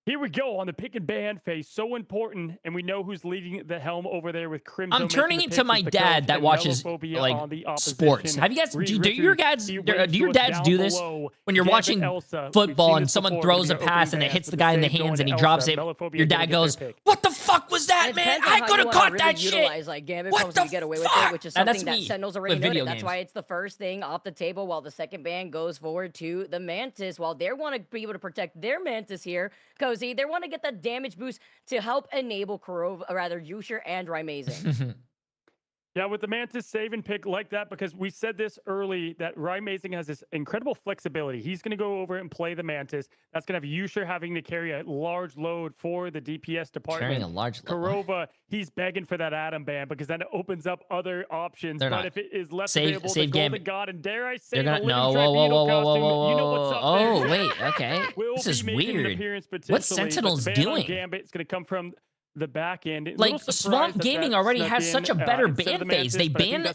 Here we go on the pick and ban phase. So important, and we know who's leading the helm over there with Crimson. I'm turning into my dad that watches like sports. Have you guys? Do your dads do this when you're watching football and someone throws a pass and it hits the guy in the hands and he drops it? Your dad goes, "What the fuck was that, man? I could have caught that shit." Like Gambit What comes the to get away with fuck? it, which is And something that's that me Sentinels already with noted. video That's games. why it's the first thing off the table, while the second ban goes forward to the Mantis. While they want to be able to protect their Mantis here, Cozy, they want to get that damage boost to help enable Kurova, or rather Yusher and Rymazing. Yeah, with the Mantis save and pick like that, because we said this early that Rymazing has this incredible flexibility. He's going to go over and play the Mantis. That's going to have Yusher having to carry a large load for the DPS department. Carrying a large load. Kurova, he's begging for that Atom ban because then it opens up other options. They're but not. if it is left Save- available, save the Golden Gambit. God, and dare I say, They're gonna the no. Living Whoa, Tribunal whoa, whoa, whoa, costume, whoa, whoa, you know what's up whoa. there. Oh, wait. Okay. Will This be is making an weird. appearance What's potentially, but Sentinels the ban on doing? Gambit is going to come from the back end. Like, Swamp Gaming already has such a better ban phase. They banned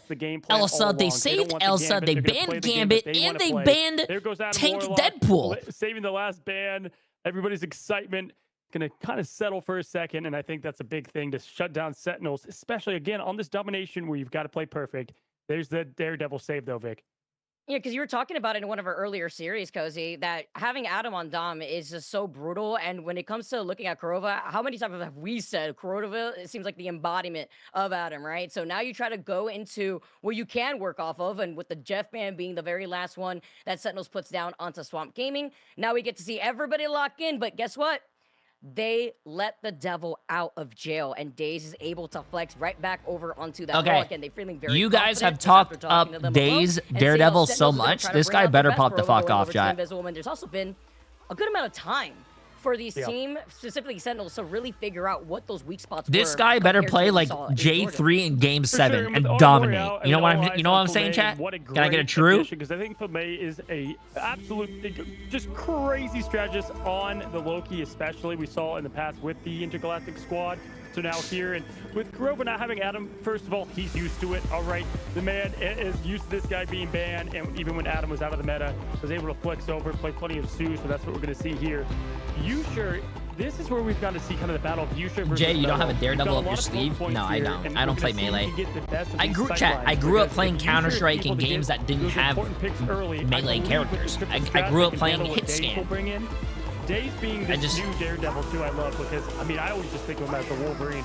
Elsa, they saved Elsa, they banned Gambit, and they banned Tank Deadpool. Saving the last ban, everybody's excitement going to kind of settle for a second, and I think that's a big thing to shut down Sentinels, especially, again, on this domination where you've got to play perfect. There's the Daredevil save, though, Vic. Yeah, because you were talking about it in one of our earlier series, Cozy, that having Adam on Dom is just so brutal. And when it comes to looking at Kurova, how many times have we said Kurova, it seems like the embodiment of Adam, right? So now you try to go into where you can work off of, and with the Jeff ban being the very last one that Sentinels puts down onto Swamp Gaming, now we get to see everybody lock in. But guess what? They let the devil out of jail, and Daze is able to flex right back over onto that block, and they're feeling very you guys have confident talked after talking to up them Daze, alone, and Daredevil seeing so how Sentinels are gonna much. try to This bring guy out the better best pop the Kurova fuck over off, to chat. Invisible Woman. There's also been a good amount of time for these team, specifically Sentinels, to really figure out what those weak spots were. This guy better compared to play what we like saw in J3 in Game 7 sure, and with dominate. Aurora out, You know what all you know what I'm eyes saying, on chat? Flamey, Can I get a true? Because I think Flamey is a absolute, just crazy strategist on the Loki, especially we saw in the past with the Intergalactic Squad. So now here, and with Kurova not having Adam, first of all, he's used to it. All right, the man is used to this guy being banned, and even when Adam was out of the meta, was able to flex over, play plenty of Sue, so that's what we're going to see here. Yusher, this is where we've got to see kind of the battle of Yusher versus Jay, you don't have a Metal. Daredevil We've up got a your lot of sleeve? points No, I here, don't. and I don't we're play gonna see melee. who can get the best of I these grew sightlines, up because playing if Yusher Counter-Strike is in able to games get that didn't those have important picks early, melee I believe with the characters. scripted I grew up strategy, playing handle what Hit Daze will Scan. bring in. Daze being this new Daredevil too, I love, because I mean I always just think of him as the Wolverine.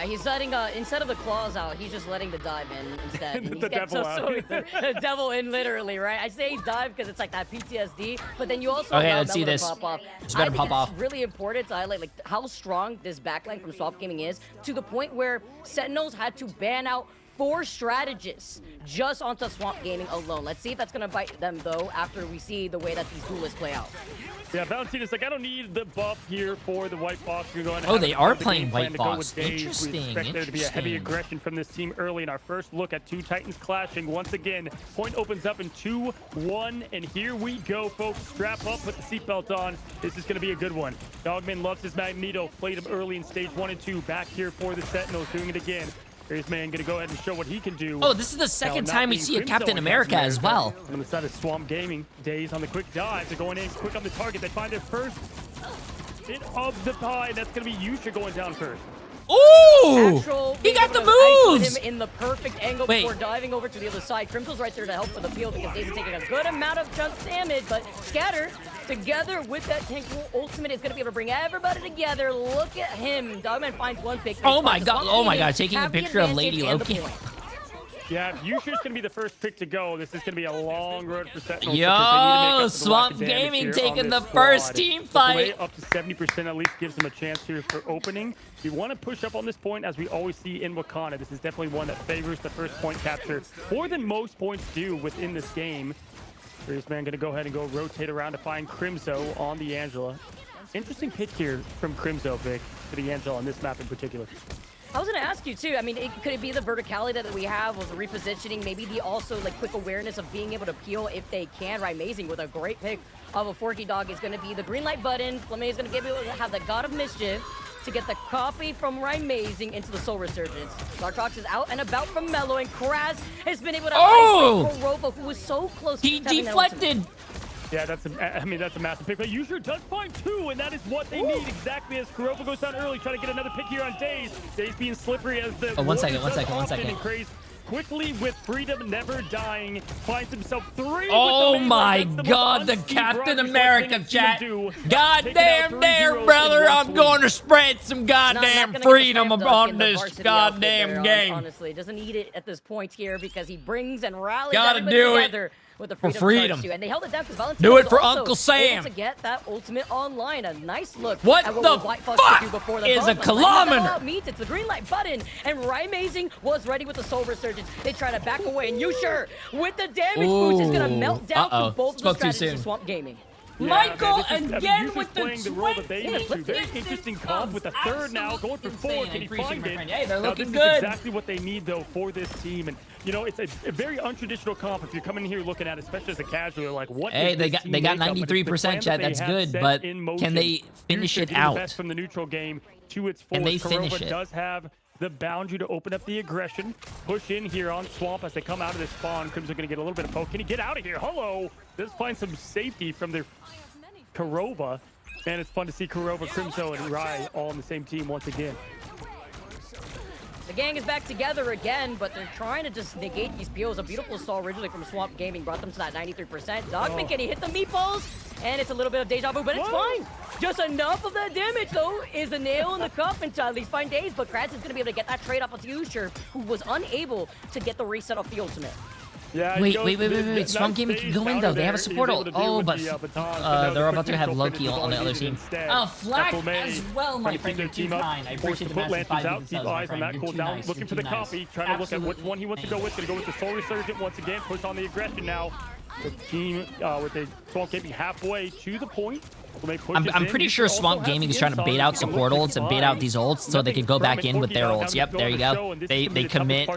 He's letting, instead of the claws out, he's just letting the dive in instead. And he's The getting devil out. the devil in, literally, right? I say dive because it's like that PTSD, but then you also Okay, allow let's see Mello to this. pop off. This better I think pop it's off. really important to highlight like how strong this backline from Swamp Gaming is, to the point where Sentinels had to ban out 4 strategists just onto Swamp Gaming alone. Let's see if that's going to bite them, though, after we see the way that these duelists play out. Yeah, Valentina's like, I don't need the buff here for the White Fox. We're going Oh, they are the playing game plan White to go Fox. with Daze. Interesting, We expect there to be a heavy interesting. aggression from this team early in our first look at 2 Titans clashing. Once again, point opens up in 2-1, and here we go, folks. Strap up, put the seatbelt on. This is going to be a good one. Dogman loves his Magneto. Played him early in stage 1 and 2. Back here for the Sentinels, doing it again. Here's man gonna go ahead and show what he can do. Oh, this is the second Now, time we not see a being Captain Crimson America on as well. On the side of Swamp Gaming, Daze on the quick dive. They're going in quick on the target. They find their first bit of the pie. That's gonna be Yusha going down first. Ooh! He Being got the able to isolate moves! him in the perfect angle Wait. before diving over to the other side. Crimson's right there to help for the peel because Daze is taking a good amount of chunk damage, but Scatter, together with that tank ultimate, is going to be able to bring everybody together. Look at him. Dogman finds one pick. Oh my god, taking a picture of Lady Loki. Yeah, if Yusha's gonna be the first pick to go, this is gonna be a long road for Sentinels. Yo, Swamp Gaming taking the first team fight. Up to 70% at least gives them a chance here for opening. You want to push up on this point, as we always see in Wakanda. This is definitely one that favors the first point capture more than most points do within this game. Here's man gonna go ahead and go rotate around to find Crimzo on the Angela. Interesting pick here from Crimzo, Vic, for the Angela on this map in particular. I was going to ask you, too. I mean, could it be the verticality that we have with the repositioning? Maybe the also, like, quick awareness of being able to peel if they can. Rymazing with a great pick of a Forky Dog is going to be the green light button. Flamey is going to have the God of Mischief to get the copy from Rymazing into the Soul Resurgence. Darkrox is out and about from Mello, and Kraz has been able to isolate Kurova, who was so close He to having that deflected! Yeah, that's a massive pick. But Usher does find 2, and that is what they need exactly as Kurova goes down early, trying to get another pick here on Days. Days being slippery as the one second. And Craze quickly with freedom, never dying, finds himself 3. Oh my God, the Captain America chat. Goddamn there, brother. I'm going to spread some goddamn freedom on this goddamn game. Honestly, doesn't need it at this point here because he brings and rallies Gotta everybody do it together with the for freedom. And they held it down because Valentino do it for also Uncle Sam. able to get that ultimate online. A nice look. What at the White fuck Fox do before the is a bump. kilometer? Meets it's the green light button, and Amazing was ready with the Soul Resurgence. They try to back away, and Usher with the damage boost is gonna melt down from both of the strategies of Swamp Gaming. Yeah, Michael man, again with the role that they used to. Very interesting comp with a third now, going for 4. Can he find it? Hey, they're looking this good. Is exactly what they need though for this team, and you know it's a very untraditional comp. If you're coming here looking at, especially as a casual, like what? Hey, they got 93%, Chad. That's good, but can they finish it out? Best from the neutral game to its fullest. Can they finish it? Does have the boundary to open up the aggression, push in here on Swamp as they come out of this spawn. Crimson going to get a little bit of poke. Can he get out of here? Hello. Does find some safety from their Kurova, and it's fun to see Kurova, Crimson, and Rai all on the same team once again. The gang is back together again, but they're trying to just negate these POs. A beautiful stall originally from Swamp Gaming brought them to that 93%. Dogman, can he hit the meatballs? And it's a little bit of deja vu, but it's fine. Just enough of that damage, though, is a nail in the coffin to at least find Days, but Kratz is going to be able to get that trade off with Usher, who was unable to get the reset off the ultimate. Yeah, wait. Swamp Gaming can go in, though. They have a support ult. Oh, but they're about to have Loki on the other team. Flack as well, my friend. You're too kind. I appreciate the massive 5 Keep eyes on that cooldown. Looking for the copy. Trying to look at which one he wants to go with. Going to go with the Soul Resurgent once again. Push on the aggression now. The team with the Swamp Gaming halfway to the point. I'm pretty sure Swamp Gaming is trying to bait out support ults and bait out these ults so they can go back in with their ults. Yep, there you go. They commit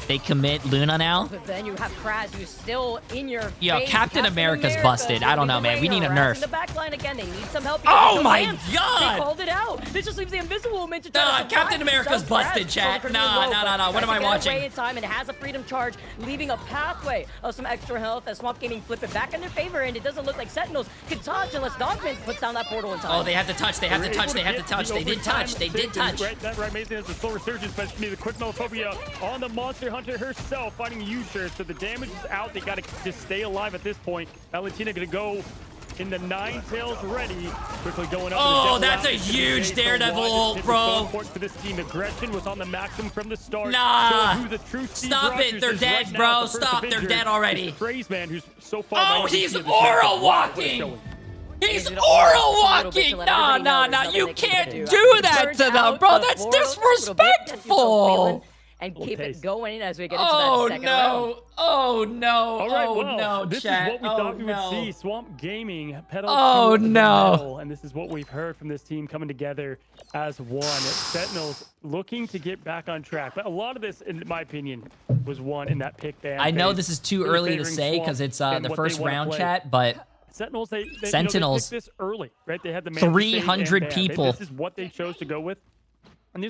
they commit Luna now. But then you have Kraz, who's still in your Yo, face. Captain America's busted. I don't know, man. We need a nerf. The back line again. They need some help. Oh my God! They called it out. This just leaves the invisible woman to try to Captain America's busted, chat. Nah. What am I watching? In time, and it has a freedom charge, leaving a pathway of some extra health as Swamp Gaming flip it back in their favor, and it doesn't look like Sentinels can touch unless Dogman puts down that portal in time. Oh, they have to touch. They have to touch. They did touch. That right, amazing as the Soul Resurgence, but the quick Melophobia on the Monster Hunter herself, finding Usher, so the damage is out. They got to just stay alive at this point. Valentina going to go in the 9 tails ready, quickly going up. Oh, that's a huge Daredevil ult, bro. Important for this team. Aggression was on the maximum from the start. Nah, stop it. They're dead, bro. Stop. They're dead already. Craze man, who's so far. Oh, he's aura walking. He's aura walking! Nah. You can't do that to them, bro. That's disrespectful. And keep it going as we get into that second round. Oh no! All right, oh well, no! This chat. is what we thought we would see. Swamp Gaming pedal. Oh no! And this is what we've heard from this team coming together as one. Sentinels looking to get back on track, but a lot of this, in my opinion, was won in that pick ban. I know this is too early to say because it's the first round, chat, but. Sentinels, Sentinels, they picked this early, right? They had the 300 people. This is what they chose to go with.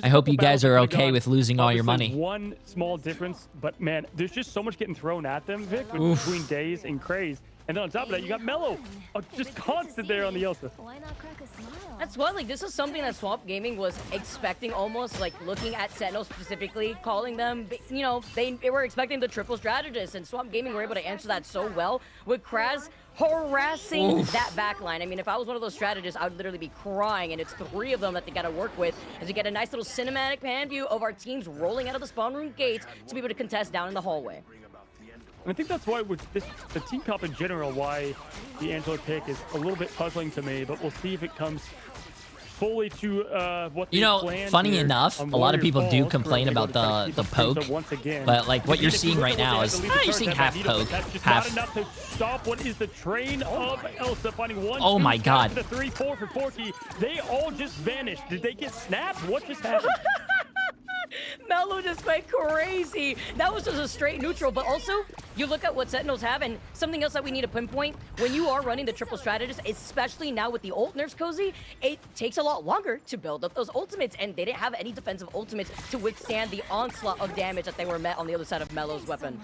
I hope you guys are okay with losing all your money. One small difference, but man, there's just so much getting thrown at them, Vic, between Days and Craze. And then on top of that, you got Mello, just constant there on the Elsa. That's what, like, this is something that Swamp Gaming was expecting almost, like, looking at Sentinels specifically, calling them, you know, they were expecting the triple strategist, and Swamp Gaming were able to answer that so well with Kraz harassing that backline. I mean, if I was one of those strategists, I would literally be crying, and it's 3 of them that they got to work with as we get a nice little cinematic pan view of our teams rolling out of the spawn room gates to be able to contest down in the hallway. And I think that's why the team comp in general, why the Angela pick is a little bit puzzling to me, but we'll see if it comes fully to what they planned. Funny enough, a lot of people do complain about the poke, but like what you're seeing right now is you're seeing half poke, half. Not enough to stop what is the train of Elsa finding 1. Oh my God! The 3, 4 for Forky. They all just vanished. Did they get snapped? What just happened? Mello just went crazy. That was just a straight neutral, but also you look at what Sentinels have, and something else that we need to pinpoint, when you are running the triple strategist, especially now with the ult nerfs, Cozy, it takes a lot longer to build up those ultimates, and they didn't have any defensive ultimates to withstand the onslaught of damage that they were met on the other side of Mello's weapon.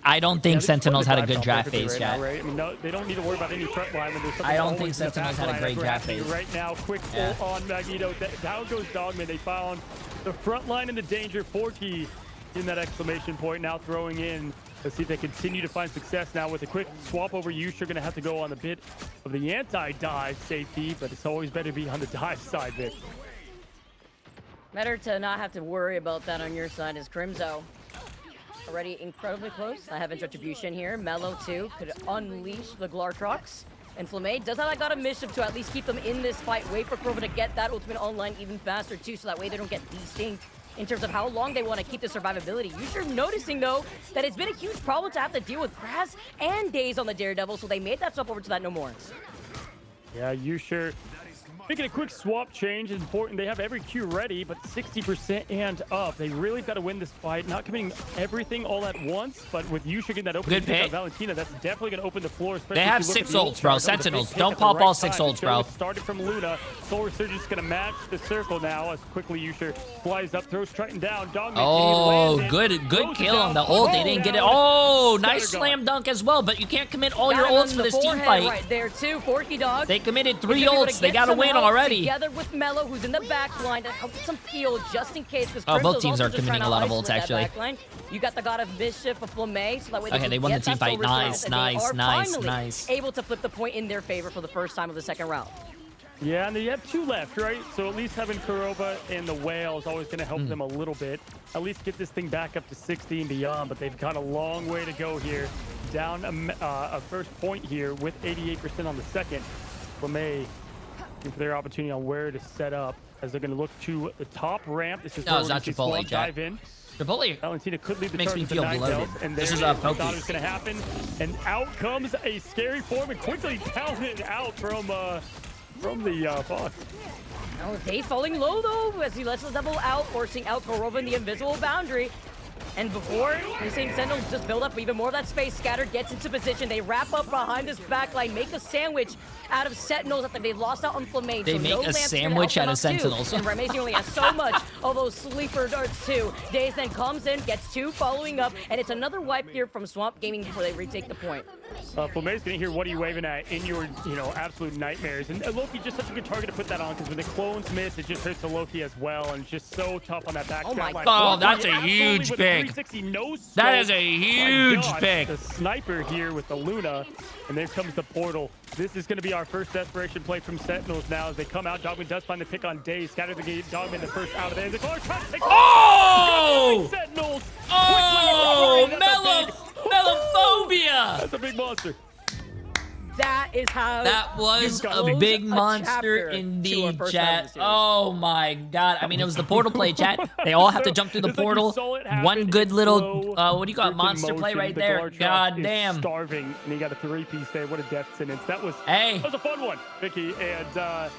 I don't think Sentinels had a good draft phase yet. Right? I mean, no, they don't need to worry about any front line. I don't think Sentinels had a great draft phase. Right now, quick ult on Magneto. Down goes Dogman. They found the front line in the danger. Forky in that exclamation point, now throwing in. Let's see if they continue to find success now with a quick swap over. Yusha going to have to go on the bit of the anti-dive safety, but it's always better to be on the dive side, Vic. Better to not have to worry about that on your side is Crimzo. Already incredibly close. I have Retribution here. Mello too could unleash the Glartrox. And Flamme does have got a Mischief to at least keep them in this fight. Wait for Krova to get that ultimate online even faster too, so that way they don't get desynced in terms of how long they want to keep the survivability. You're noticing though that it's been a huge problem to have to deal with Grass and Daze on the Daredevil, so they made that swap over to that no more. Yeah, Yusha making a quick swap change is important. They have every Q ready, but 60% and up. They really got to win this fight. Not committing everything all at once, but with Yusha getting that opening pick on Valentina, that's definitely going to open the floor. They have 6 ults, bro. Sentinels, don't pop all 6 ults, bro. Started from Luna. Solar Surge is going to match the circle now as quickly Yusha flies up, throws Triton down. Oh, good kill on the ult. They didn't get it. Oh, nice slam dunk as well, but you can't commit all your ults for this team fight. Right there too, Forky Dog. They committed 3 ults. They got to win already. Together with Mello, who's in the back line to help some peel just in case. Oh, both teams are committing a lot of ults, actually. You got the God of Mischief of Flamme, so that way they won the team fight. Nice. Able to flip the point in their favor for the first time of the second round. Yeah, and you have 2 left, right? So at least having Kurova and the Whale is always going to help them a little bit. At least get this thing back up to 60 and beyond, but they've got a long way to go here. Down a first point here with 88% on the second. Flamme for their opportunity on where to set up as they're going to look to the top ramp. This is where not Chipotle, dive in. Chipotle Valentina could lead the makes me feel bloated. And this is a Poke. Is going to happen, and out comes a scary form and quickly pounded out from the Fox. Oh, Dave falling low though as he lets the double out, forcing out Kurova in the invisible boundary. And before we're seeing Sentinels just build up even more of that space, Scattered gets into position. They wrap up behind this backline, make a sandwich out of Sentinels that they lost out on Flamme. They make a sandwich out of Sentinels. And Ramezi only has so much of those sleeper darts too. Daze then comes in, gets 2 following up, and it's another wipe here from Swamp Gaming before they retake the point. Flame's gonna hear what are you waving at in your, absolute nightmares. And Loki just such a good target to put that on, because when the clones miss, it just hurts the Loki as well, and it's just so tough on that back. Oh my line. God, that's a huge pick. That is a huge pick. The sniper here with the Luna, and there comes the portal. This is going to be our first desperation play from Sentinels now as they come out. Dogman does find the pick on Daze. Scatter the gate. Dogman the first out of there. The Clark trying to take Sentinels. Mellophobia. That's a big monster. That is how that was a big monster in the chat. Oh my God. I mean, it was the portal play, chat. They all have to jump through the portal. One good little, what do you call it, monster play right there. God damn. Starving, and he got a 3-piece there. What a death sentence. That was a fun one, Vicky. And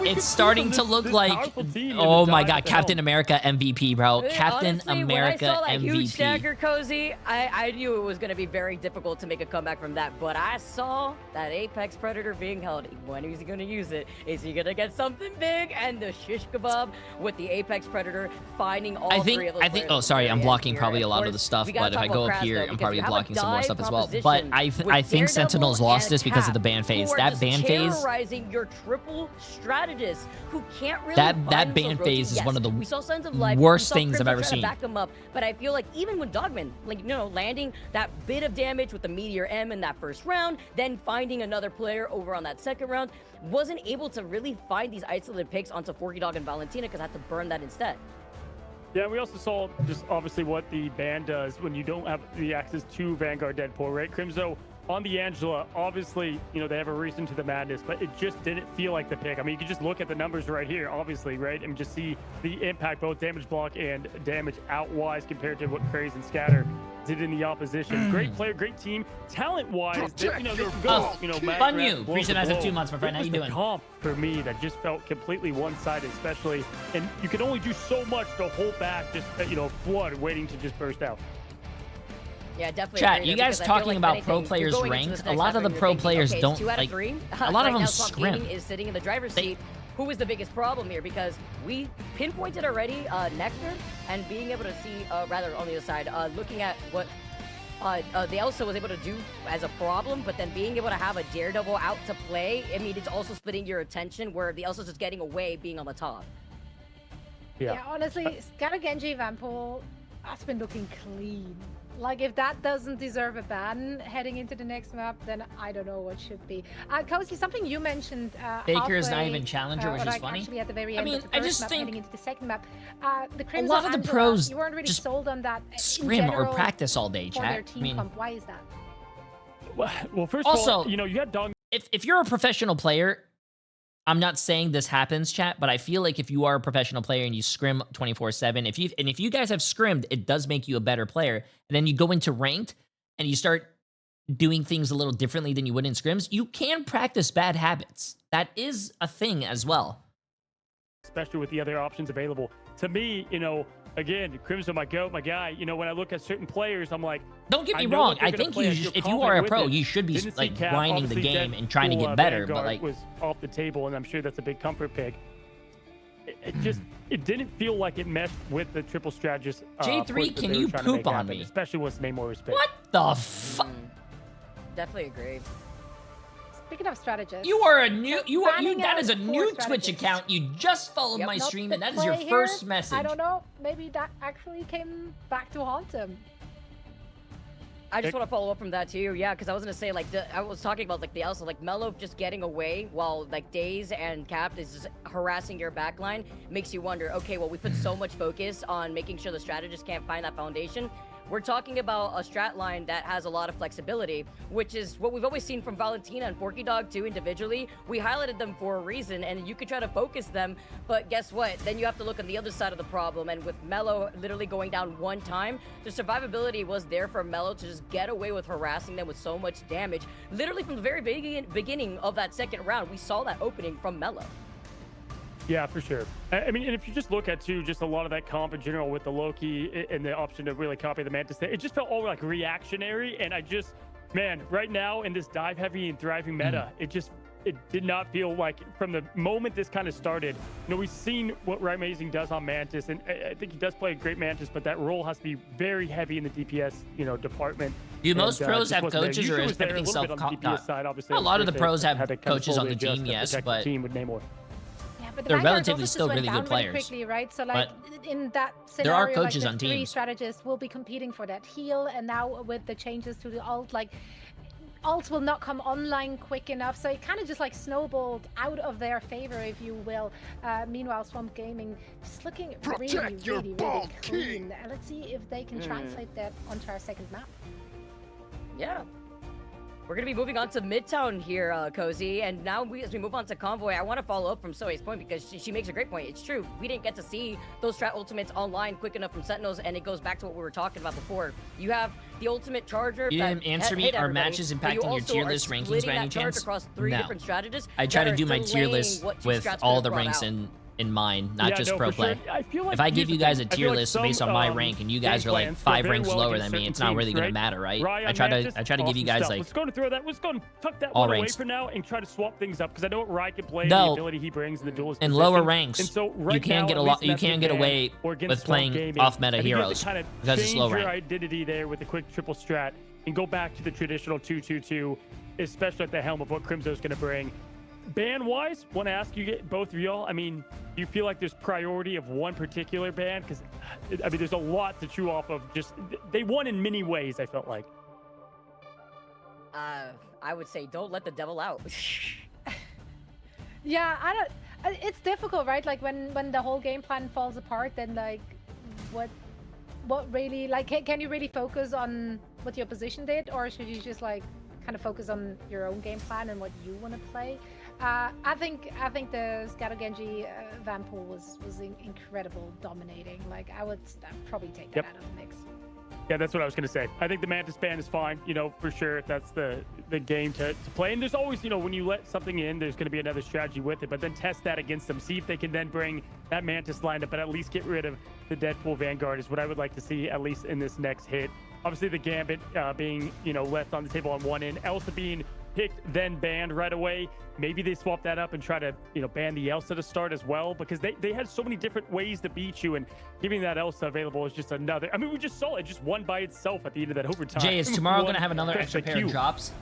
it's starting to look like, oh my God, Captain America MVP, bro. Captain America when I saw that MVP. Huge dagger, Cozy, I knew it was going to be very difficult to make a comeback from that, but I saw that Apex Predator being held. When is he going to use it? Is he going to get something big? And the shish kebab with the Apex Predator finding all three of those. Oh, sorry, I'm blocking probably a lot of the stuff, but if I go up here, I'm probably blocking some more stuff as well. But I think Sentinels lost this because of the ban phase. That ban phase, terrorizing your triple strategist who can't really that ban phase is one of the worst things I've ever seen. Back him up, but I feel like even with Dogman, landing that bit of damage with the Meteor M in that first round, then finding another player over on that second round, wasn't able to really find these isolated picks onto Forky Dog and Valentina because I had to burn that instead. Yeah, we also saw just obviously what the ban does when you don't have the access to Vanguard Deadpool, right? Crimzo on the Angela, obviously, they have a reason to the madness, but it just didn't feel like the pick. I mean, you can just look at the numbers right here, obviously, right? And just see the impact, both damage block and damage out-wise compared to what Craze and Scatter did in the opposition. Great player, great team, talent-wise. They can go. Fun you. Appreciate it. 2 months, my friend. How you doing? Comp for me that just felt completely one-sided, especially, and you can only do so much to hold back just flood waiting to just burst out. Yeah, definitely. Chat, you guys talking about pro players ranked? A lot of the pro players don't like. A lot of them scrim. Is sitting in the driver's seat. Who is the biggest problem here? Because we pinpointed already Nectar, and being able to see, rather on the other side, looking at what the Elsa was able to do as a problem, but then being able to have a Daredevil out to play, I mean, it's also splitting your attention where the Elsa's just getting away being on the top. Yeah, honestly, Scatter Genji Vanpool has been looking clean. Like, if that doesn't deserve a ban heading into the next map, then I don't know what should be. Cozy, something you mentioned. Baker is not even challenger, which is funny. Actually, at the very end of the first map, heading into the second map, the Crimson a lot of the pros you weren't really just sold on that scrim or practice all day, chat. I mean, why is that? Well, first also, of all, you had Dong. If you're a professional player, I'm not saying this happens, chat, but I feel like if you are a professional player and you scrim 24/7, if you guys have scrimmed, it does make you a better player. And then you go into ranked and you start doing things a little differently than you would in scrims, you can practice bad habits. That is a thing as well. Especially with the other options available. To me, again, Crimson, my goat, my guy. When I look at certain players, I'm like, don't get me wrong. I think if you are a pro, you should be like grinding the game and trying to get better. But like, was off the table, and I'm sure that's a big comfort pick. It didn't feel like it meshed with the triple strategist. Jay3, can you poop on me? Especially with Namor respect. What the fuck? Definitely agree. Speaking of strategists, you are a new that is a new Twitch account. You just followed my stream, and that is your first message. I don't know. Maybe that actually came back to haunt him. I just want to follow up from that too, yeah, because I was gonna say I was talking about the Elsa, Mello just getting away while Daze and Cap is just harassing your backline makes you wonder. Okay, well we put so much focus on making sure the strategist can't find that foundation. We're talking about a strat line that has a lot of flexibility, which is what we've always seen from Valentina and Forky Dog too individually. We highlighted them for a reason, and you could try to focus them, but guess what? Then you have to look on the other side of the problem, and with Mello literally going down one time, the survivability was there for Mello to just get away with harassing them with so much damage. Literally from the very beginning of that second round, we saw that opening from Mello. Yeah, for sure. I mean, and if you just look at just a lot of that comp in general with the Loki and the option to really copy the Mantis, it just felt all reactionary. And man, right now in this dive heavy and thriving meta, it did not feel like from the moment this kind of started. We've seen what Amazing does on Mantis, and I think he does play a great Mantis, but that role has to be very heavy in the DPS, department. Do most pros have coaches, or is everything self-taught? A lot of the pros have coaches on the team, yes, but team with Namor. But they're relatively still really good players. Quickly, right? So in that scenario, there are coaches on three teams. Strategists will be competing for that heal, and now with the changes to the ult, ults will not come online quick enough, so it kind of just snowballed out of their favor, if you will. Meanwhile, Swamp Gaming just looking really clean. Let's see if they can translate that onto our second map. Yeah. We're going to be moving on to Midtown here, Cozy, and now as we move on to Convoy, I want to follow up from Soe's point because she makes a great point. It's true. We didn't get to see those strat ultimates online quick enough from Sentinels, and it goes back to what we were talking about before. You have the ultimate charger. You didn't answer me. Are matches impacting your tier list rankings by any chance? Across three different strategists. I try to do my tier list with all the ranks in mind, not just pro play. Sure. I feel like if I give you guys a tier list based on my rank and you guys are 5 ranks lower than me, it's not really gonna matter, right? I try to give you guys let's go to throw that. Let's go and tuck that all one ranks away for now and try to swap things up because I know what Rye can play, the ability he brings, and the duelist in lower ranks. And so you can get away with playing off meta heroes because it's low rank. Your identity there with a quick triple strat and go back to the traditional 2-2-2, especially at the helm of what Crimso's gonna bring. Ban-wise, want to ask you both of y'all, do you feel like there's priority of one particular ban? Because, there's a lot to chew off of. They won in many ways, I felt like. I would say don't let the devil out. Yeah, it's difficult, right? When the whole game plan falls apart, then what really, can you really focus on what your opposition did? Or should you just kind of focus on your own game plan and what you want to play? I think the Scatter Genji Vanpool was incredible, dominating. I'd probably take that out of the mix. Yeah, that's what I was going to say. I think the Mantis ban is fine, you know, for sure. If that's the game to play. And there's always, you know, when you let something in, there's going to be another strategy with it. But then test that against them. See if they can then bring that Mantis lineup, but at least get rid of the Deadpool Vanguard is what I would like to see, at least in this next hit. Obviously, the Gambit being, you know, left on the table on one end. Elsa being picked, then banned right away. Maybe they swap that up and try to, you know, ban the Elsa to start as well, because they had so many different ways to beat you, and giving that Elsa available is just another. I mean, we just saw it just won by itself at the end of that overtime. Jay, is tomorrow going to have another extra pair of drops?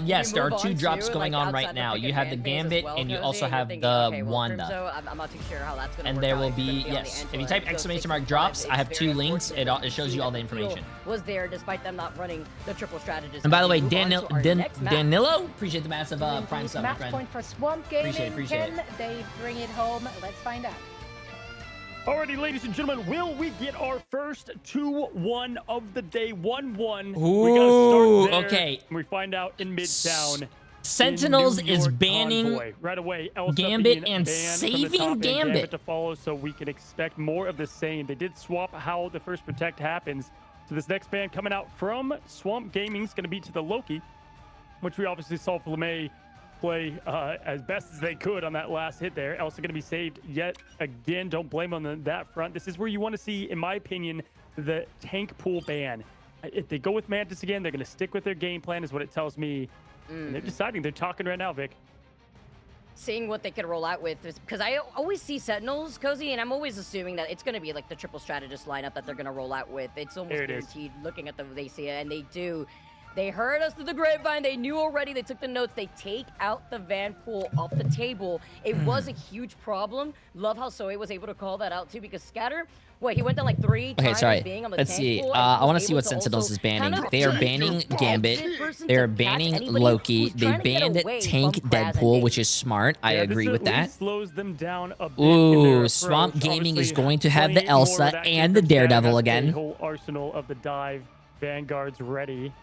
Yes, there are 2 drops going on right now. You have the Gambit, and you also have the Wanda. I'm not too sure how that's going to work. And there will be, yes, if you type ! drops, I have 2 links. It shows you all the information. Was there despite them not running the triple strategist. And by the way, Danilo, appreciate the massive prime sub, my friend. Match point for Swamp Gaming. Appreciate it. Can they bring it home? Let's find out. Alrighty, ladies and gentlemen, will we get our first 2-1 of the day? 1-1. Ooh, we gotta start there. Okay. We find out in Midtown. Sentinels is banning Convoy. Right away, Elsa Gambit and banned saving Gambit to follow, so we can expect more of the same. They did swap how the first protect happens. So this next ban coming out from Swamp Gaming is going to be to the Loki, which we obviously saw Flamme play as best as they could on that last hit there. Elsa going to be saved yet again. Don't blame them on that front. This is where you want to see, in my opinion, the tank pool ban. If they go with Mantis again, they're going to stick with their game plan, is what it tells me. And they're deciding. They're talking right now, Vic. Seeing what they could roll out with, because I always see Sentinels, Cozy, and I'm always assuming that it's going to be like the triple strategist lineup that they're going to roll out with. It's almost guaranteed looking at them, they see it, and they do. They heard us through the grapevine. They knew already. They took the notes. They take out the Van Pool off the table. It was a huge problem. Love how Soe was able to call that out too, because Scatter, what, he went down like 3 times being on the Let's tank see. pool, I want to see what Sentinels is banning. They are banning Gambit. They are banning Loki. They banned Tank Deadpool, which is smart. I agree with that. Slows them down a bit. Ooh, Swamp Gaming is going to have the Elsa and the Daredevil again. The whole arsenal of the dive Vanguards ready.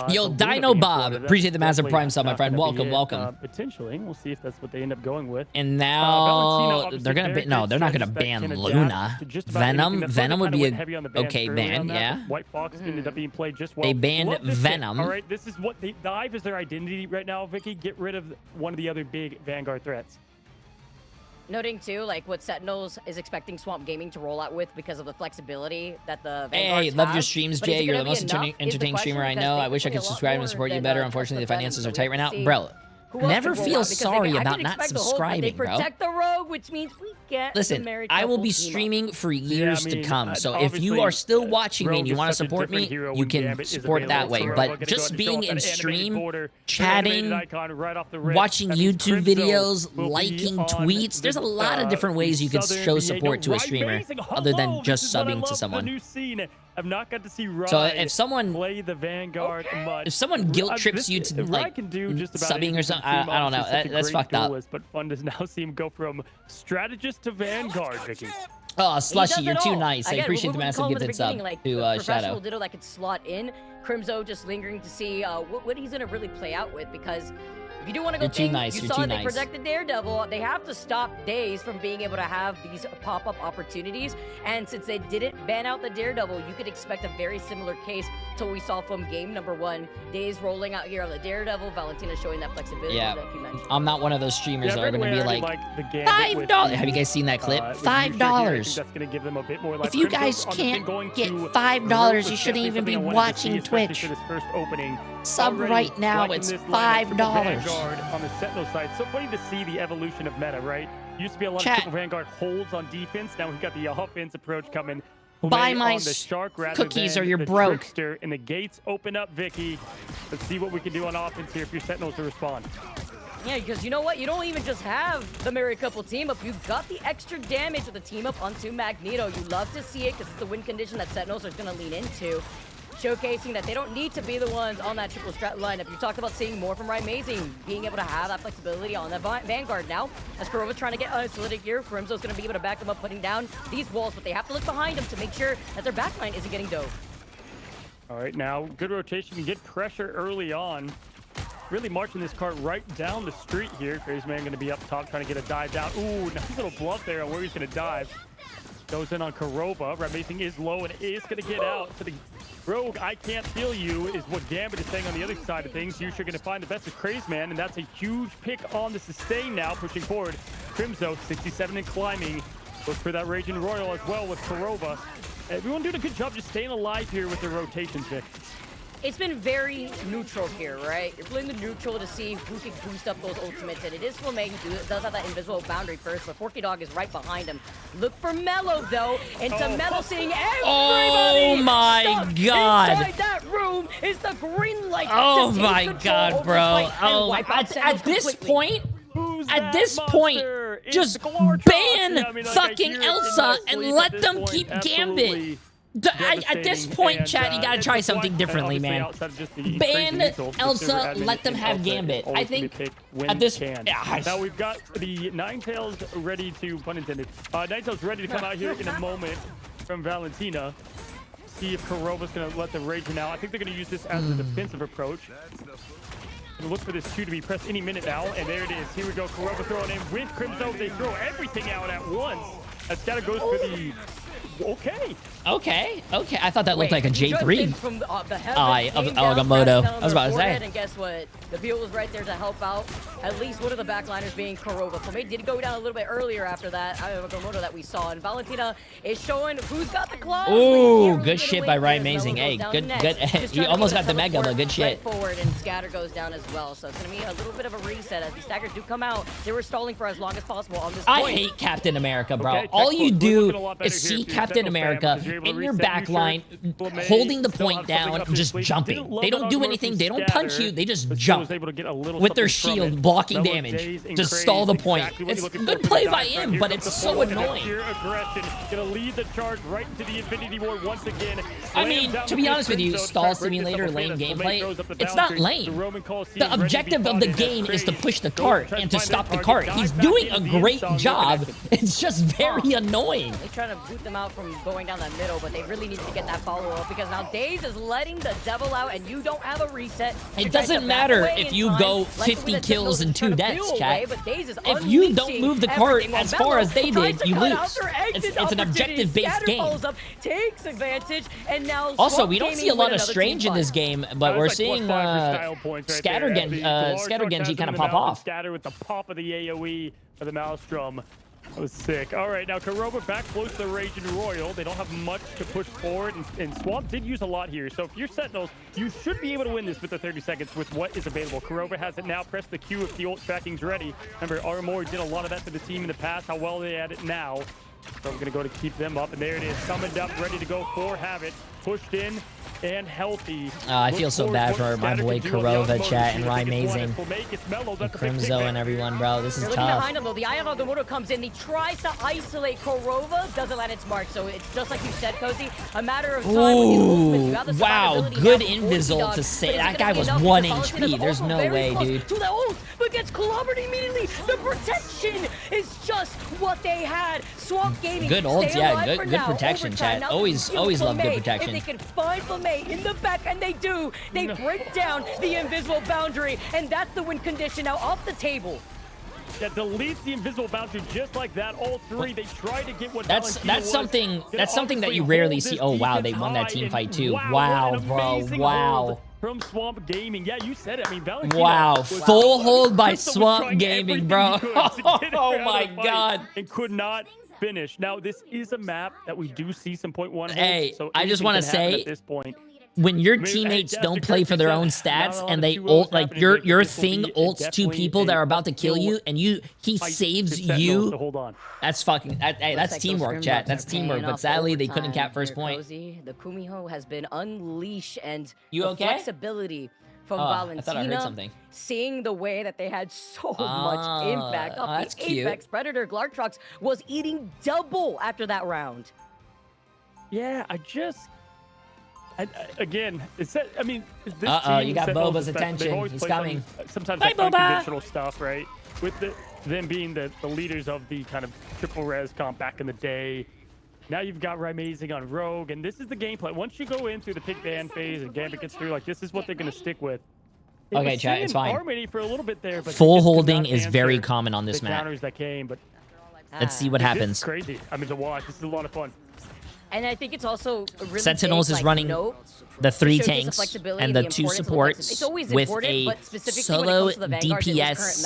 Yo, Dino Bob, appreciate the massive prime sub, my friend. Welcome, welcome. Potentially, we'll see if that's what they end up going with. And now they're gonna no, they're not gonna ban Luna. Venom would be a okay ban, yeah. White Fox ended up being played just well. They banned Venom. All right, this is what the dive is their identity right now. Vicky, get rid of one of the other big Vanguard threats. Noting too, like what Sentinels is expecting Swamp Gaming to roll out with because of the flexibility that the Vanguards Hey, love your have. streams, Jay. You're the most entertaining streamer I know. I wish I could subscribe and support you better. Unfortunately, the finances are tight right now. Bro, never feel sorry about not subscribing, bro. They protect the rogue, which means we get Listen, I will be streaming for years to come. So if you are still watching me and you want to support me, you can support that way. But just being in stream, chatting, watching YouTube videos, liking tweets, there's a lot of different ways you can show support to a streamer other than just subbing to someone. I've not got to see so if someone play the Vanguard much. If someone guilt trips you to like subbing or something, I don't know. That's fucked up. But fun to now see him go from strategist to Vanguard, Vicky. Oh, Slushy, you're too nice. I appreciate the massive gifted sub to Shadow. Ditto that could slot in. Crimzo just lingering to see what he's gonna really play out with, because if you do want to go you saw they protected Daredevil. They have to stop Daze from being able to have these pop-up opportunities. And since they didn't ban out the Daredevil, you could expect a very similar case to what we saw from game number 1. Daze rolling out here on the Daredevil. Valentina showing that flexibility that you mentioned. I'm not one of those streamers that are going to be like $5. Have you guys seen that clip? $5. That's going to give them a bit more life. If you guys can't get $5, you shouldn't even be watching Twitch. Sub right now, it's $5. On the Sentinel side, so funny to see the evolution of meta, right? Used to be a lot of triple Vanguard holds on defense. Now we've got the offense approach coming. Buy my cookies or you're broke. And the gates open up, Vicky. Let's see what we can do on offense here if your Sentinels to respond. Yeah, because you know what? You don't even just have the married couple team up. You've got the extra damage of the team up onto Magneto. You love to see it because it's the win condition that Sentinels are going to lean into. Showcasing that they don't need to be the ones on that triple strat lineup. You talked about seeing more from Rising, being able to have that flexibility on that Vanguard now. As Kurova's trying to get isolated here, Crimzo's going to be able to back them up, putting down these walls, but they have to look behind them to make sure that their backline isn't getting dove. All right, now good rotation. You get pressure early on. Really marching this cart right down the street here. Crazy Man going to be up top trying to get a dive down. Ooh, nice little bluff there on where he's going to dive. Goes in on Kurova. Rising is low and is going to get out to the Rogue, I can't feel you, is what Gambit is saying on the other side of things. You're going to find the best of Crazeman, and that's a huge pick on the sustain now, pushing forward. Crimzo, 67 and climbing. Look for that Raging Royal as well with Korova. Everyone doing a good job just staying alive here with their rotations, Vic. It's been very neutral here, right? You're playing the neutral to see who can boost up those ultimates, and it is Flamay who does have that invisible boundary first, but Forky Dog is right behind him. Look for Mellow, though, and to Mellow seeing everybody. Oh my God! Inside that room is the green light. Oh my God, bro! Oh, at this point. At this point, just ban fucking Elsa and let them keep Gambit. At this point, chat, you gotta try something differently, man. Ban Elsa, let them have Gambit. I think at this... Now we've got the Ninetales ready to, pun intended, Ninetales ready to come out here in a moment from Valentina. See if Korova's gonna let the Raging out. I think they're gonna use this as a defensive approach. Look for this 2 to be pressed any minute now, and there it is. Here we go. Korova throwing in with Crimzo. They throw everything out at once. As Scatter goes for the... Okay. I thought that looked like a J3 eye of Agamotto. I was about to say. And guess what? The Beal was right there to help out. At least one of the backliners being Korova. Flamay did go down a little bit earlier after that. Agamotto that we saw. And Valentina is showing who's got the claws. Ooh, good shit by Ryan Amazing. Hey, good. You almost got the mega, but good shit. Right forward, and Scatter goes down as well. So it's going to be a little bit of a reset as these staggers do come out. They were stalling for as long as possible on this point. I hate Captain America, bro. Okay, all you do is see Captain America in your back line, holding the point down, just jumping. They don't do anything. They don't punch you. They just jump with their shield, blocking damage. Just stall the point. It's a good play by him, but it's so annoying. Gonna lead the charge right into the Infinity War once again. I mean, to be honest with you, stall simulator lane gameplay, it's not lane. The objective of the game is to push the cart and to stop the cart. He's doing a great job. It's just very annoying. They're trying to boot them out from going down the middle, but they really need to get that follow-up because now Daze is letting the devil out and you don't have a reset. It doesn't matter if you go 50 kills and 2 deaths, chat. If you don't move the cart as far as they did, you lose. It's an objective-based game. Takes advantage, and now also, we don't see a lot of Strange in this game, but we're seeing Scatter Genji kind of pop off. Scatter with the pop of the AoE for the Maelstrom. That was sick. All right, now Korova back close to the Raging Royal. They don't have much to push forward, and Swamp did use a lot here. So if you're Sentinels, you should be able to win this with the 30 seconds with what is available. Korova has it now. Press the Q if the ult tracking's ready. Remember, Armor did a lot of that to the team in the past. How well they at it now. So we're going to go to keep them up, and there it is. Summoned up, ready to go for Habit. Pushed in and healthy. I feel so bad for my boy Korova, chat, and Ryan Amazing, and Crimzo, and everyone, bro. This is tough. Behind him, though. The Eye of Agamotto comes in. He tries to isolate Korova. Doesn't land its mark. So it's just like you said, Cozy. A matter of time. Ooh, wow. Good invisible to say. That guy was 1 HP. There's no way, dude. To the ult, but gets clobbered immediately. The protection is just what they had. Swamp Gaming. Good ult, yeah. Good protection, chat. Always love good protection. If they can find Flamay in the back, and they do, they break down the invisible boundary, and that's the win condition now off the table. That deletes the invisible boundary just like that. All three, they try to get what that's something that you rarely see. Oh wow, they won that team fight too. Wow, bro. Wow. From Swamp Gaming. Yeah, you said it. I mean, Valentina. Wow, full hold by Swamp Gaming, bro. Oh my God. And could not finish. Now, this is a map that we do see some .1 holds, hey, so I just want to say, at this point, when your teammates don't play for their own stats and they ult, like your thing ults 2 people that are about to kill you, and he saves you. That's fucking. Hey, that's teamwork, chat. That's teamwork. But sadly, they couldn't cap first point. The Kumiho has been unleashed, and you the okay? flexibility from Valentina. I thought I heard something. Seeing the way that they had so much impact off that's the cute. Apex Predator, Glartrox was eating double after that round. Yeah, again, I mean, this team you got Sentinels Boba's attention. He's coming. Sometimes Bye, like Boba. unconventional stuff, right? With them being the leaders of the kind of triple res comp back in the day. Now you've got Amazing on Rogue, and this is the gameplay. Once you go in through the pick ban phase and Gambit gets through, like, this is what they're going to stick with. Okay, chat, it's fine. For a little bit there, but full holding is very common on this map. That came, but let's see what happens. It's crazy. I mean, to watch. This is a lot of fun. And I think it's also a really Sentinels big, is running the 3 tanks and the 2 supports with a solo DPS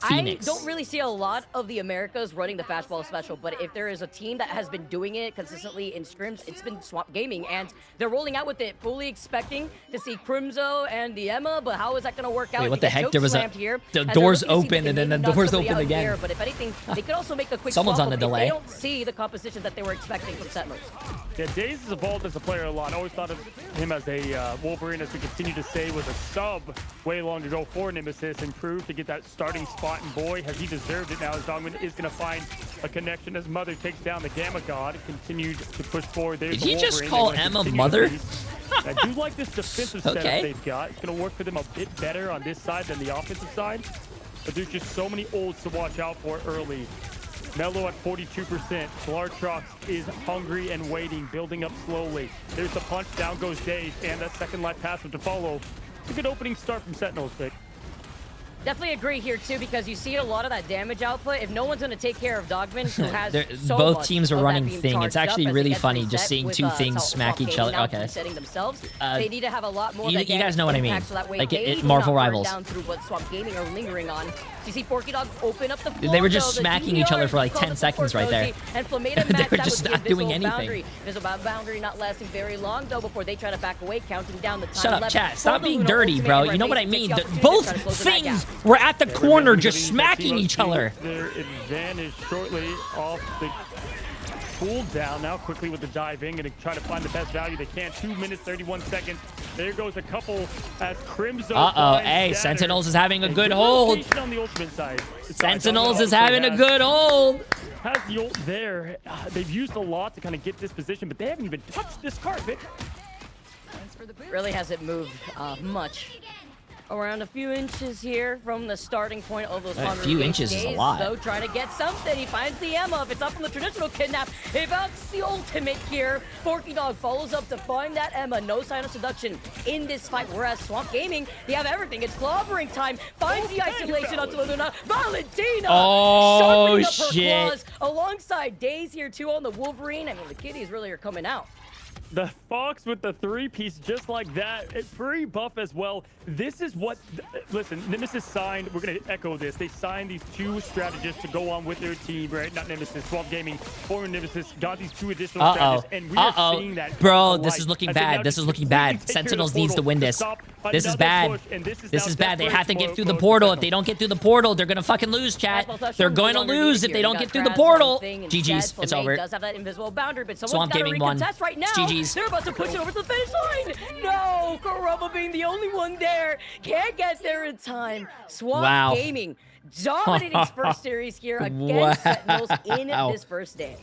Phoenix. I don't really see a lot of the Americas running the fastball special, but if there is a team that has been doing it consistently in scrims, it's been Swamp Gaming, and they're rolling out with it, fully expecting to see Crimzo and the Emma, but how is that going to work out? Wait, what the heck? There was the doors open and then the doors open again. There, but if anything, they could also make a quick Someone's on the delay. They don't see the composition that they were expecting from Sentinels. Yeah, Daze has evolved as a player a lot. I always thought of him as a Wolverine, as we continue to say, was a sub way long ago for Nemesis, and proved to get that starting spot, and boy, has he deserved it now, as Dogman is going to find a connection as Mother takes down the Gamma God, continued to push forward. There's Did he just call Emma Mother? I do like this defensive setup they've got. It's going to work for them a bit better on this side than the offensive side, but there's just so many ults to watch out for early. Mello at 42%. Blartrox is hungry and waiting, building up slowly. There's the punch, down goes Daze, and that second light passive to follow. It's a good opening start from Sentinels, Vic. Definitely agree here too, because you see a lot of that damage output. If no one's going to take care of Dogman, who has so both much teams are of running that being Thing. It's charged actually up really as it funny gets just reset seeing with, 2 things smack each other. Okay. Themselves. They need to have a lot more. You guys know what I mean. So that way Like they Marvel do not burn Rivals. down through what Swamp Gaming are lingering on. So you see Forky Dog open up the floor. They were just smacking each other for like 10 seconds right there. And Flameta They were just not doing anything. There's a boundary not lasting very long though before they try to back away, counting down the time. Shut up, left. chat. Stop being dirty, bro. You know what I mean? Both things were at the corner just smacking each other. Their advantage shortly off the cooldown. Now quickly with the diving and try to find the best value they can. 2 minutes, 31 seconds. There goes a couple as Crimzo. Hey, Sentinels is having a good hold. On the ultimate side. Sentinels is having a good hold. Has the ult there. They've used a lot to kind of get this position, but they haven't even touched this card, Vic. Really hasn't moved much. Around a few inches here from the starting point of those. A few inches is a lot. So trying to get something. He finds the Emma. If it's up from the traditional kidnap, he founds the ultimate here. Forky Dog follows up to find that Emma. No sign of seduction in this fight. Whereas Swamp Gaming, they have everything. It's clobbering time. Finds the isolation onto Luna. Valentina! Oh, shit. Up her claws alongside Daze here too on the Wolverine. I mean, the kitties really are coming out. The Fox with the 3-piece just like that. Free buff as well. This is what... Listen, Nemesis signed... We're going to echo this. They signed these 2 strategists to go on with their team, right? Not Nemesis. Swamp Gaming, former Nemesis, got these 2 additional strategists. And we are seeing that. Bro, this is looking bad. This is looking bad. Sentinels needs to win this. This is bad. This is bad. They have to get through the portal. If they don't get through the portal, they're going to fucking lose, chat. They're going to lose if they don't get through the portal. GG's. It's over. Does have that invisible boundary, but Swamp Gaming won. Right now. GG's. They're about to push it over to the finish line. No, Kurama being the only one there. Can't get there in time. Swamp Gaming dominating his first series here against Sentinels in this first day.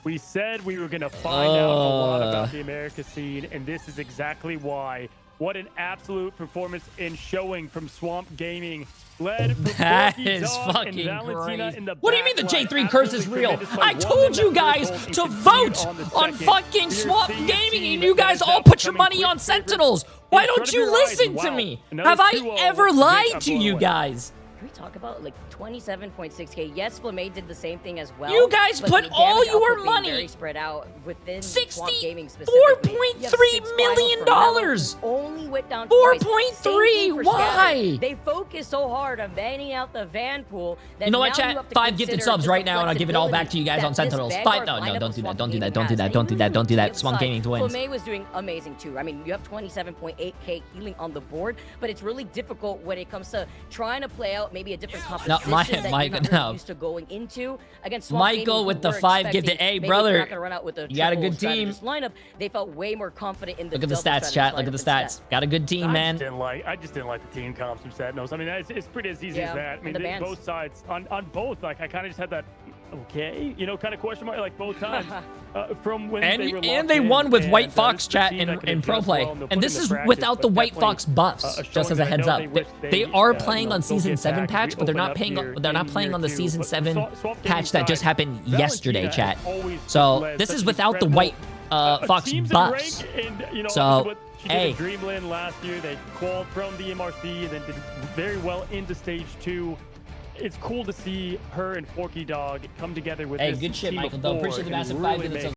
We said we were going to find out a lot about the America scene, and this is exactly why. What an absolute performance in showing from Swamp Gaming. That is fucking crazy. What do you mean the J3 curse is real? I told you guys to vote on fucking Swamp Gaming, and you guys all put your money on Sentinels. Why don't you listen to me? Have I ever lied to you guys? Can we talk about like 27.6K? Yes, Flamade did the same thing as well. You guys put all your money. Very spread out within Swamp Gaming $64.3 million. Only went down 4.3. Why? They focus so hard on banning out the Van pool. You know what, chat? 5 gifted subs right now, and I'll give it all back to you guys on Sentinels. 5. No, don't do that. Don't do that. Don't do that. Don't do that. Don't do that. Swamp Gaming wins. Flamade was doing amazing too. I mean, you have 27.8K healing on the board, but it's really difficult when it comes to trying to play out maybe a different composition used to going into against Swamp Michael with the 5 gifted. Hey, brother, you got a good team. Lineup, they felt way more confident in the. Look at the stats, chat. Look at the stats. Got a good team, man. I just didn't like the team comps from Sentinels. I mean, it's pretty as easy as that. I mean, both sides on both. Like, I kind of just had that. Okay, you know, kind of question mark like both times from when they were and they won with White Fox chat in pro play, and this is without the White Fox buffs. Just as a heads up, they are playing on season 7 patch, but they're not playing on the season 7 patch that just happened yesterday, chat. So this is without the White Fox buffs. So hey, Dreamland last year they qualified from the MRC and then did very well into stage 2. It's cool to see her and Forky Dog come together with this good shit, team Michael. Though appreciate the massive 5 minutes.